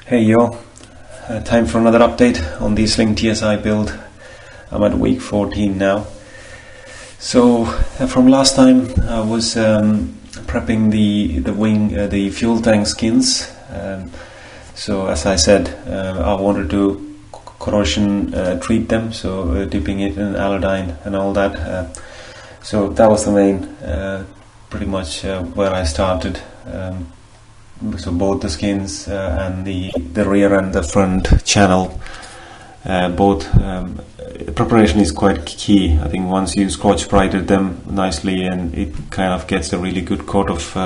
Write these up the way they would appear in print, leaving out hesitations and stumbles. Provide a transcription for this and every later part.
Hey yo, time for another update on the Sling TSi build. I'm at week 14 now. So from last time I was prepping the fuel tank skins. So as I said, I wanted to corrosion treat them, so dipping it in iodine and all that. So that was the main, pretty much where I started. So both the skins and the rear and the front channel, both preparation is quite key. I think once you scotch-brighted them nicely, and it kind of gets a really good coat of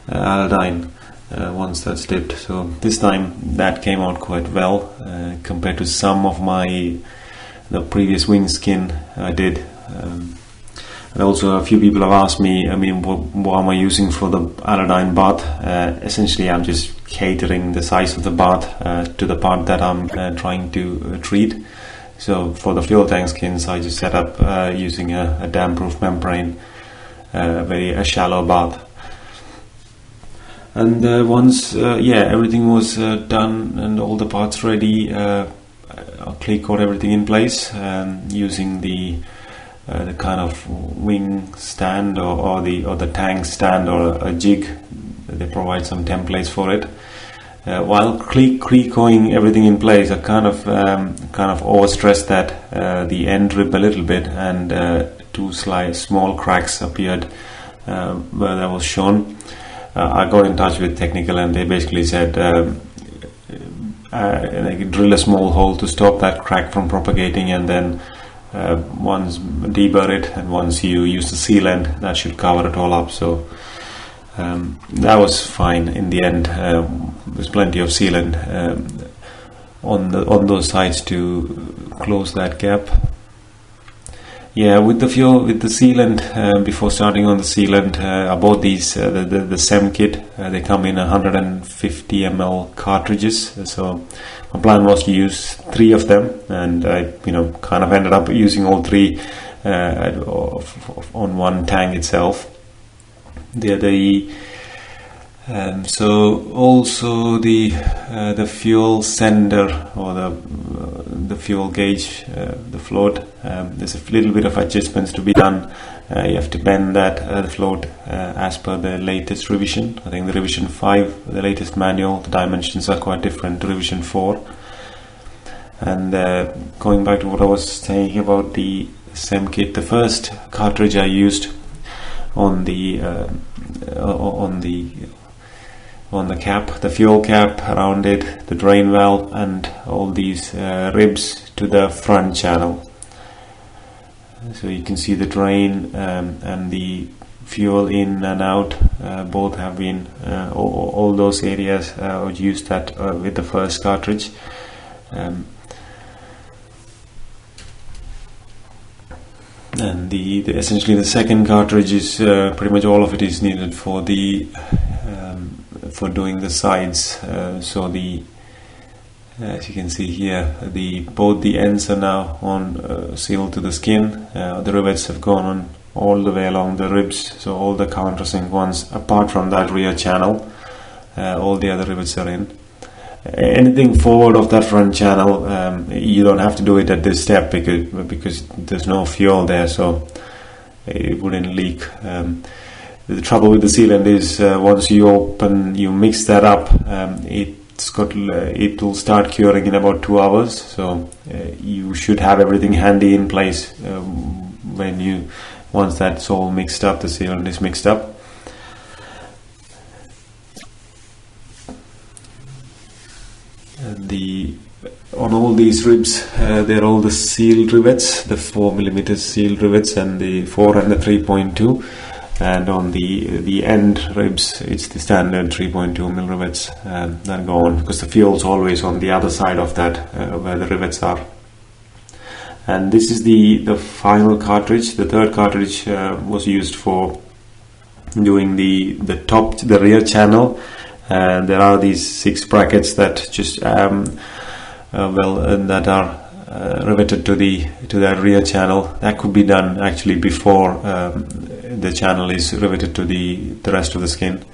iodine once that's dipped. So this time that came out quite well compared to some of the previous wing skin I did. And also a few people have asked me, what am I using for the iodine bath? Essentially I'm just catering the size of the bath to the part that I'm trying to treat. So for the fuel tank skins I just set up using a damp-proof membrane, a shallow bath. And once everything was done and all the parts ready, I clay coat everything in place using the kind of wing stand or the tank stand or a jig. They provide some templates for it. While coating everything in place, I kind of overstressed that the end rib a little bit, and two small cracks appeared where that was shown. I got in touch with technical, and they basically said they could drill a small hole to stop that crack from propagating, and then once deburr it, and once you use the sealant, that should cover it all up. So that was fine in the end. There's plenty of sealant on those sides to close that gap. With the sealant, before starting on the sealant, I bought these the SEM kit. They come in 150 ml cartridges. So my plan was to use 3 of them, and I kind of ended up using all 3 on one tank itself. So also the fuel sender, or the fuel gauge, the float, there's a little bit of adjustments to be done. You have to bend that the float as per the latest revision. I think the revision 5, the latest manual, the dimensions are quite different to revision 4. And going back to what I was saying about the SEM kit, the first cartridge I used on the cap, the fuel cap around it, the drain valve, and all these ribs to the front channel. So you can see the drain and the fuel in and out, both have been all those areas used that with the first cartridge. And essentially the second cartridge is pretty much all of it is needed for doing the sides. So as you can see here, both the ends are now on sealed to the skin. The rivets have gone on all the way along the ribs, so all the countersink ones, apart from that rear channel, all the other rivets are in. Anything forward of that front channel, you don't have to do it at this step because there's no fuel there, so it wouldn't leak. The trouble with the sealant is once you mix that up, it will start curing in about 2 hours. So you should have everything handy in place once that's all mixed up, the sealant is mixed up. On all these ribs, they're all the sealed rivets, the 4mm sealed rivets, and the 4 and the 3.2. And on the end ribs, it's the standard 3.2mm rivets that go on, because the fuel's always on the other side of that where the rivets are. And this is the final cartridge. The third cartridge was used for doing the rear channel. And there are these 6 brackets that just that are riveted to that rear channel. That could be done actually before the channel is riveted to the rest of the skin.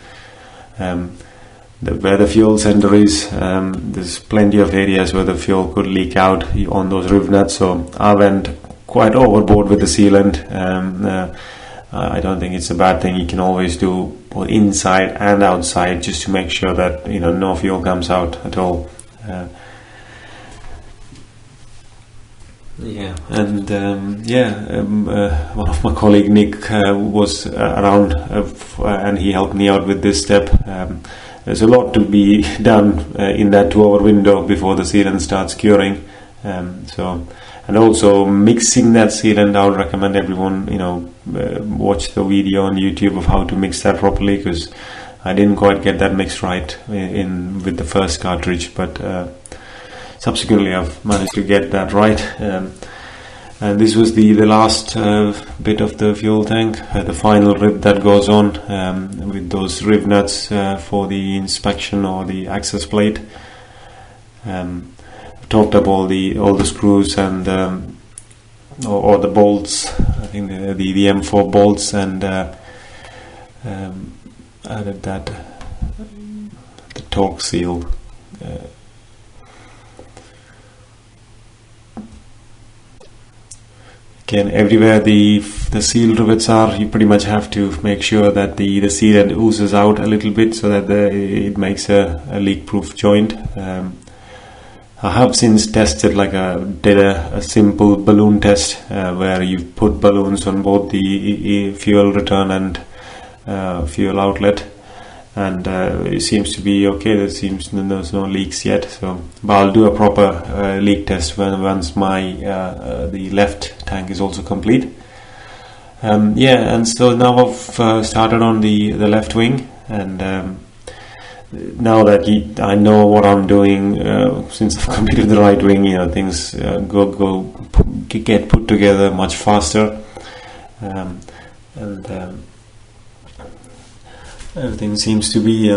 where the fuel center is. There's plenty of areas where the fuel could leak out on those riv nuts, so I went quite overboard with the sealant. I don't think it's a bad thing. You can always do both inside and outside just to make sure that no fuel comes out at all. One of my colleague Nick was around and he helped me out with this step. There's a lot to be done in that 2-hour window before the sealant starts curing. And also mixing that sealant, I would recommend everyone watch the video on YouTube of how to mix that properly, because I didn't quite get that mix right with the first cartridge, but subsequently I've managed to get that right. And this was the last bit of the fuel tank, the final rib that goes on with those riv nuts for the inspection or the access plate. Talked up all the screws and or the bolts. I think the M4 bolts, and added that the torque seal. Again, everywhere the seal rivets are, you pretty much have to make sure that the sealant oozes out a little bit so that it makes a leak-proof joint. I have since tested, did a simple balloon test where you put balloons on both the fuel return and fuel outlet, and it seems to be okay. There's no leaks yet. But I'll do a proper leak test once my the left tank is also complete. And so now I've started on the left wing, and now that I know what I'm doing, since I've completed the right wing, things get put together much faster, and everything seems to be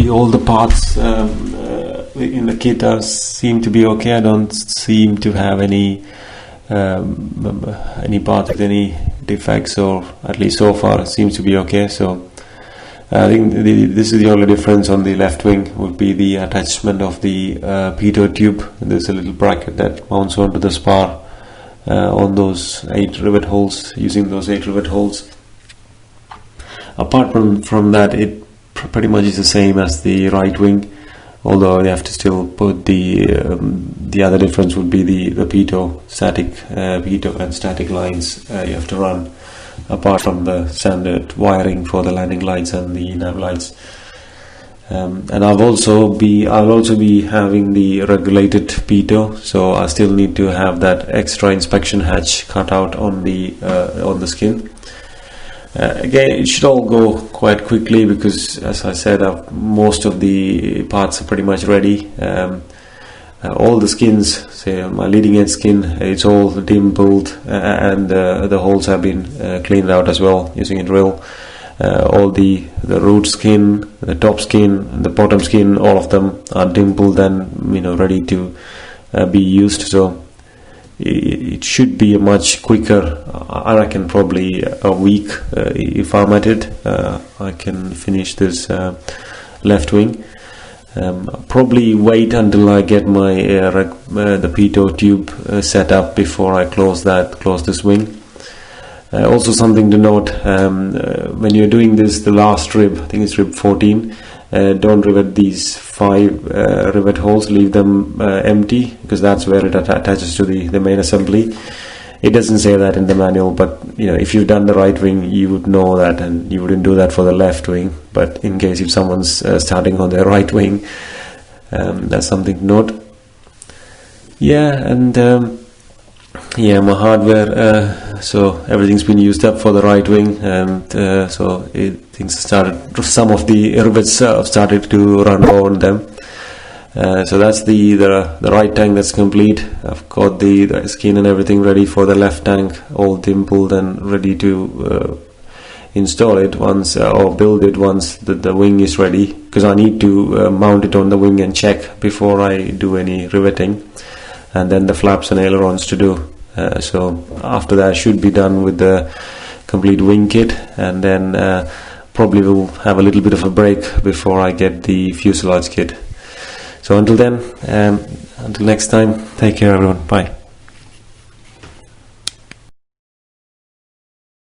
all the parts in the kit seem to be okay. I don't seem to have any part with any defects, or at least so far it seems to be okay. So I think this is the only difference on the left wing would be the attachment of the pitot tube. There's a little bracket that mounts onto the spar on those 8 rivet holes, using those 8 rivet holes. Apart from that, it pretty much is the same as the right wing, although they have to still put the other difference would be the pitot and static lines you have to run, apart from the standard wiring for the landing lights and the nav lights. And I'll also be having the regulated pitot, so I still need to have that extra inspection hatch cut out on the skin. Again, it should all go quite quickly because, as I said, most of the parts are pretty much ready. All the skins, say my leading edge skin, it's all dimpled, and the holes have been cleaned out as well using a drill. All the root skin, the top skin, and the bottom skin, all of them are dimpled and ready to be used. So it should be much quicker. I reckon probably a week if I'm at it. I can finish this left wing. Probably wait until I get my the pitot tube set up before I close this wing. Also something to note, when you're doing this, the last rib, I think it's rib 14, don't rivet these 5 rivet holes, leave them empty, because that's where it attaches to the main assembly. It doesn't say that in the manual, but if you've done the right wing, you would know that, and you wouldn't do that for the left wing. But in case if someone's starting on their right wing, that's something to note. My hardware, so everything's been used up for the right wing, and some of the rivets have started to run on them. So that's the right tank that's complete. I've got the skin and everything ready for the left tank, all dimpled and ready to install it once or build it once the wing is ready, because I need to mount it on the wing and check before I do any riveting, and then the flaps and ailerons to do. So after that I should be done with the complete wing kit, and then probably will have a little bit of a break before I get the fuselage kit. So until then, until next time, take care everyone, bye.